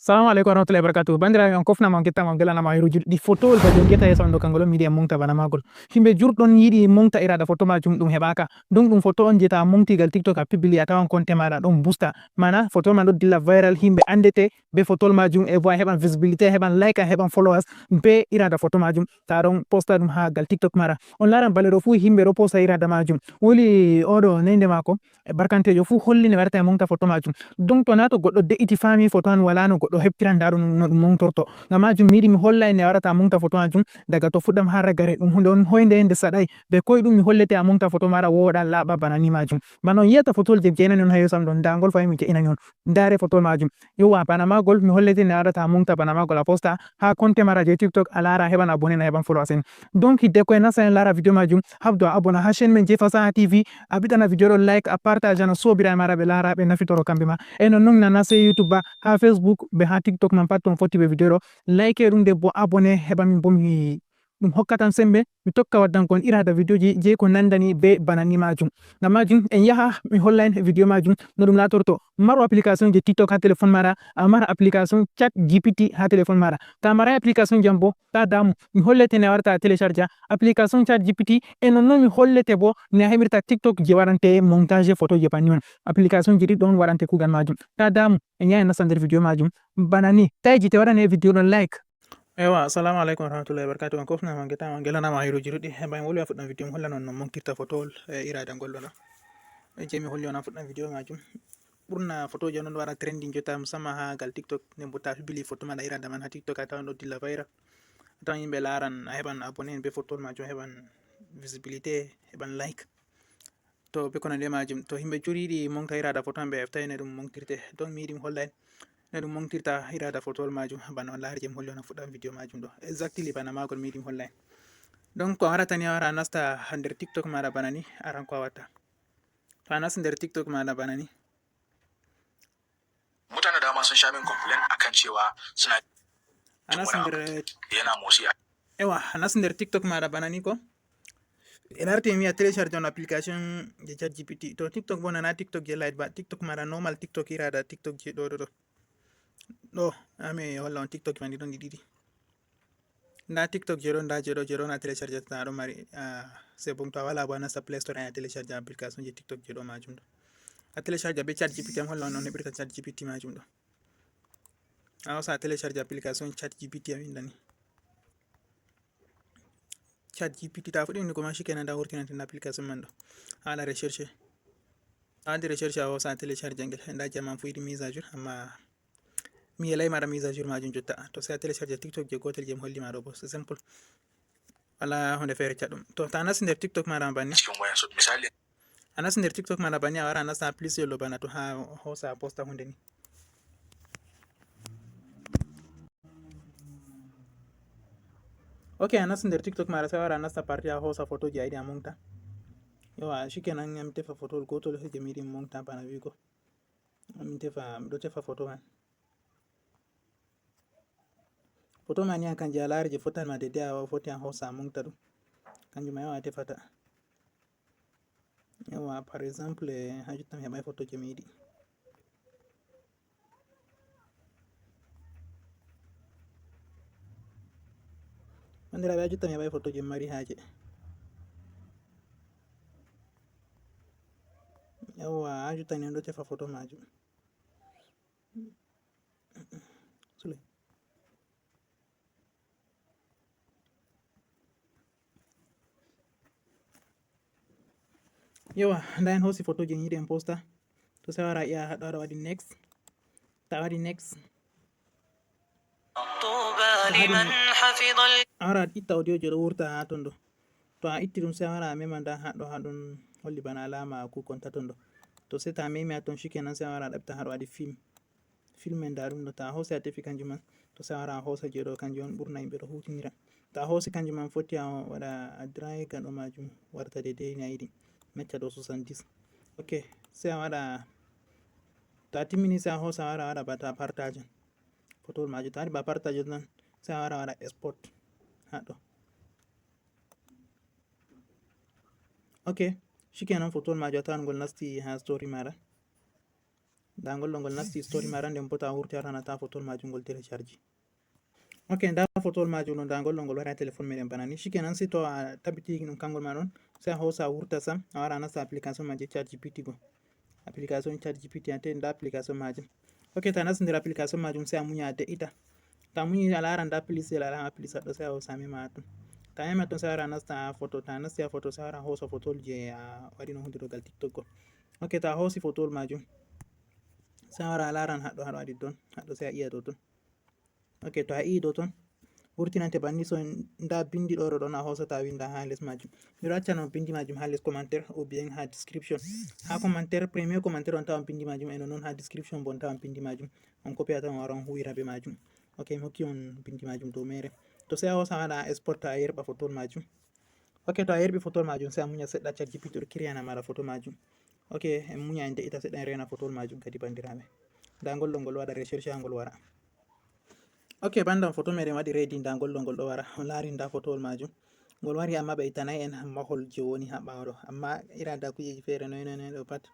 Assalamu alaikum warahmatullahi wabarakatuh. Bandira on kofna mon ketta mon gelana ma hiruji di photo ba jongeta yeso ando kangolo media mungta bana magol. Himbe jurdon yidi mungta irada photo majum dum hebaka. Dum photo on jeta mungti gal TikTok a pibili atawan konte mara dum booster. Mana photo man do dilla viral himbe andete be photo majum e voix heban visibility heban like heban followers be irada photo majum taron posta dum ha gal TikTok mara. On laran balero fu himbe ro posta irada majum. Woli odo nende mako e barkantejo fu holli ne warta mungta photo majum. Donc to nato goddo de'iti fami photo an wala no goddo heppira ndaru no dum mongtorto ngam majum mi yiɗi mi holla en warata mongta photo majum daga to fuɗɗam har ragare ɗum hunde on hoynde ende saɗai be koye ɗum mi hollete a mongta photo mara woɗa laaɓa bana ni majum bana on yiyata photol je jeenani on ha yeeso am ɗon ndagol fayi mi je'inani on ndare photol majum yowa bana magol mi hollete ne warata a mongta bana magol a posta ha konte mara je TikTok a lara heɓan abonné na heɓan followers en donc hidde koye nasa en lara video majum habdo a abona ha chaîne men je Fasaha TV a ɓiɗana video ɗo like a partage ana sobira e mara ɓe lara ɓe nafitoro kamɓe ma e non non nana sey YouTube ba ha Facebook be ha TikTok man pat on foti be video ɗo like ɗum de bo abonné heɓa min bo mi ɗum hokkatan sembe mi tokka waddankon irada video ji je ko nandani be banani majum ngam majum en yaha mi holla en video majum no ɗum latorto maro application je TikTok ha téléphone mara a mara application chat GPT ha téléphone mara ta mara application jam bo ta damu mi hollete ne warta télécharge application chat GPT e non mi hollete bo ne heɓirta TikTok je warante montage photo je banni on application je ɗi ɗon warante kugal majum ta damu en yaha en nasta nder video majum banani tawi te waɗane video ɗon like. Ewa assalamu alaikum warahmatullahi wabarakatuh. On kofna man geta man gelana ma hiruji ɗuɗɗi heɓa en wolwi a fuɗɗan video mi holla non no monktirta photowol irada ngolɗo ɗo je mi holli on a fuɗɗan video majum ɓurna photo je non wara trending jotta musamman ha gal TikTok nden bo ta bili photo man a irada man ha TikTok a tawan ɗo dilla viral a tawan yimɓe laran a heɓan abonné en be photowol majum heɓan visibilité heɓan like to be konande majum to himɓe curi yiɗi mongta irada photo man ɓe heftai ne ɗum mongtirte donc mi yiɗi mi holla en ne ɗum mongtirta irada photowol majum bana on laari je mi holli on a fuɗɗan video majum ɗo exactly bana magol mi yiɗi mi holla en donc ko a warata ni a wara a nasta ha nder TikTok maɗa bana ni aran ko a watta to a nasti nder TikTok maɗa bana ni mutane dama sun sha min complain akan cewa suna a nasti nder yana motsi ewa a nasti nder TikTok maɗa bana ni ko en arti mi a télécharge on application je chat GPT to TikTok bo nana TikTok je light ba TikTok maɗa normal TikTok irada TikTok je ɗo ɗo ami holla on TikTok man ɗiɗon ɗiɗi nda TikTok je ɗon nda je ɗo na télécharge ta ɗo mari c'est bon to a wala bo a nasta Play Store a télécharge application je TikTok je ɗo majum ɗo a télécharge be chat GPT am holla on heɓirta chat GPT majum ɗo a wasa a télécharge application chat GPT am indani chat GPT ta fuɗi ko ma shikenan da wurtinanten application man ɗo a waɗa recherche a waɗi recherche a wasa a télécharge ngel nda jaman fu yiɗi mise à jour amma mi yelai mara mise à jour majum jotta to sai a télécharge TikTok je gotel je mi holli ma ɗo bo c'est simple wala hunde fere caɗɗum to ta nasti nder TikTok maɗa banni a nasti nder TikTok maɗa banni a wara a nasta plus yello bana to ha hosa posta hunde ni ok a nasti nder TikTok maɗa sai a wara a nasta parti a hosa photo je a yiɗi a mongta yowa shikenan mi tefa photowol gotol je mi yiɗi mi mongta bana wigo miɗo tefa photo man photo man yan kanje a laari je fottanma de a foti a hosa a mongta ɗum kanjum ma yawa a tefata yawa par exemple ha jotta mi heɓai photo je mi yiɗi bandiraɓe ha jotta mi heɓai photo je mi mari haje yawa ha jotta ni ɗo tefa photo majum yawa nda en hosi photo je yiɗi en posta to sai wara iya haɗo waɗa waɗi next ta waɗi next a wara itta audio je ɗo wurta ha ton ɗo to a itti ɗum sai a wara a mema nda haɗo ha ɗon holli bana alama kukonta ton ɗo to sai ta memi ha ton shikenan sai a wara a ɗaɓɓita haɗo waɗi film en nda ɗum ɗo ta a hosi a tefi kanjum man to sai a wara a hosa je ɗo kanjum on ɓurna yimɓe ɗo hutinira ta a hosi kanjum man foti a waɗa a dry gaɗo majum warta daidai ni a yiɗi mecca ɗo 70 ok sai a waɗa to a timmini sai a hosa a wara a waɗa bata partage photowol majum to a waɗi ba partage nan sai a wara a waɗa export haɗo ok shikenan photowol majum a tawan ngol nasti ha story maɗa nda ngol ɗo ngol nasti story mara, nden bo ta wurti a nata photol majum ngol télécharge. Ok, nda photol majum ɗo nda ngol ɗo ngol wari ha téléphone meɗen bana ni. Shikenan sai to a tabbiti ɗum kangol ma ɗon, sai a hosa a wurta sam a wara a nasta application ma je ChatGPT go. Application ChatGPT ante nda application majum. Ok, ta nasti nder application majum sai a munya a de'ita. Ta munyi a lara nda please alama please haɗo sai a hosa mema ton. Ta mema ton sai a wara a nasta photo, ta nasti a photo sai a wara a hosa photol je a waɗino hundirogal TikTok go. Ok, ta hosi photol majum sai a wara a laran haɗo waɗi ton, haɗo sai a iya dow ton. Ok, to a yi dow ton wurtinante banni, so nda bindi ɗo ɗon a hosata a winda ha les majum. Miɗo acca no bindi majum ha les commentaire ou bien ha description. Ha commentaire, premier commentaire on tawan bindi majum, e non ha description bo on tawan bindi majum. On copia tan wara on huwira be majum. Ok, mi hokki on bindi majum dow mere. To sai a hosa waɗa a export a yerɓa photol majum. Ok, to a yerɓi photol majum sai a munya seɗɗa ChatGPT ɗo kiryana mara photo majum. Ok, en munya en de'ita seɗɗa en rena photol majum kadi bandiraɓe. Nda ngol ɗo ngol waɗa recherche ha ngol wara. Ok, bandam photo meɗen waɗi ready, nda ngol ɗo ngol ɗo wara. On lari nda photol majum ngol wari, amma ɓe ittanai en mahol je woni ha ɓawo ɗo, amma irada kujeji fere noy ɗo pat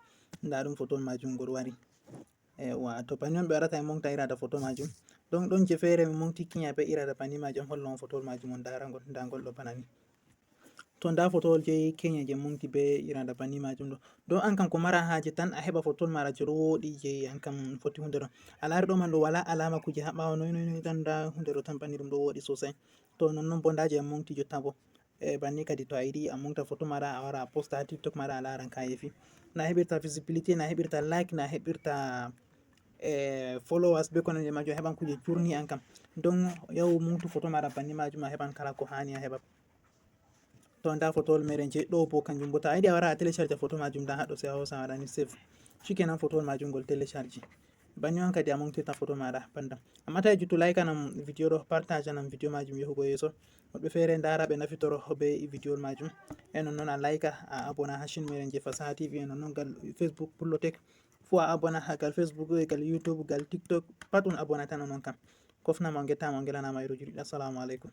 nda ɗum photol majum ngol wari. To banni on ɓe warata en mofta irada photo majum. Ɗon je fere mi mofti kinya be irada banni majum holla on photol majum on dara ngol, nda ngol ɗo bana ni. To nda photol je kenya je mofti be irada banni majum ɗo. Don an kam ko mara haje tan a heɓa photol mara je ɗo woɗi je an kam foti hunde ɗo. A lari ɗo man ɗo wala alama kuje ha ɓawo noy tan, nda hunde ɗo tan banni ɗum ɗo woɗi sosai. To nonnon bo nda je en mofti jotta bo banni kadi to a yiɗi a mofta photo mara a wara a posta ha TikTok mara a laran ka yefi. Na heɓirta visibility, na heɓirta like, na heɓirta followers be ko nandi majum, a heɓan kuje jurni an kam. Don yahu moftu photo mara banni majum a heɓan kala ko hani a heɓa. To nda photol meɗen je ɗo bo kanjum bo ta yiɗi a wara a télécharge photo majum nda haɗo sai a hosa a waɗani save. Shikenan photol majum ngol télécharge. Banni on kadi a moftirta photo maɗa bandam. Amma ta yejjutu like nam video ɗo, partage nam video majum yahugo yeso, woɓɓe fere ndara ɓe nafitoro be video majum. E nonnon a like a abona ha chaine meɗen je Fasaha TV, e nonnon gal Facebook Pullo-tech fu a abona ha gal Facebook, gal YouTube, gal TikTok pat on abona tan onon kam. Kofnama on gettama on gelanama e rujuɗiɗi. Assalamu alaikum.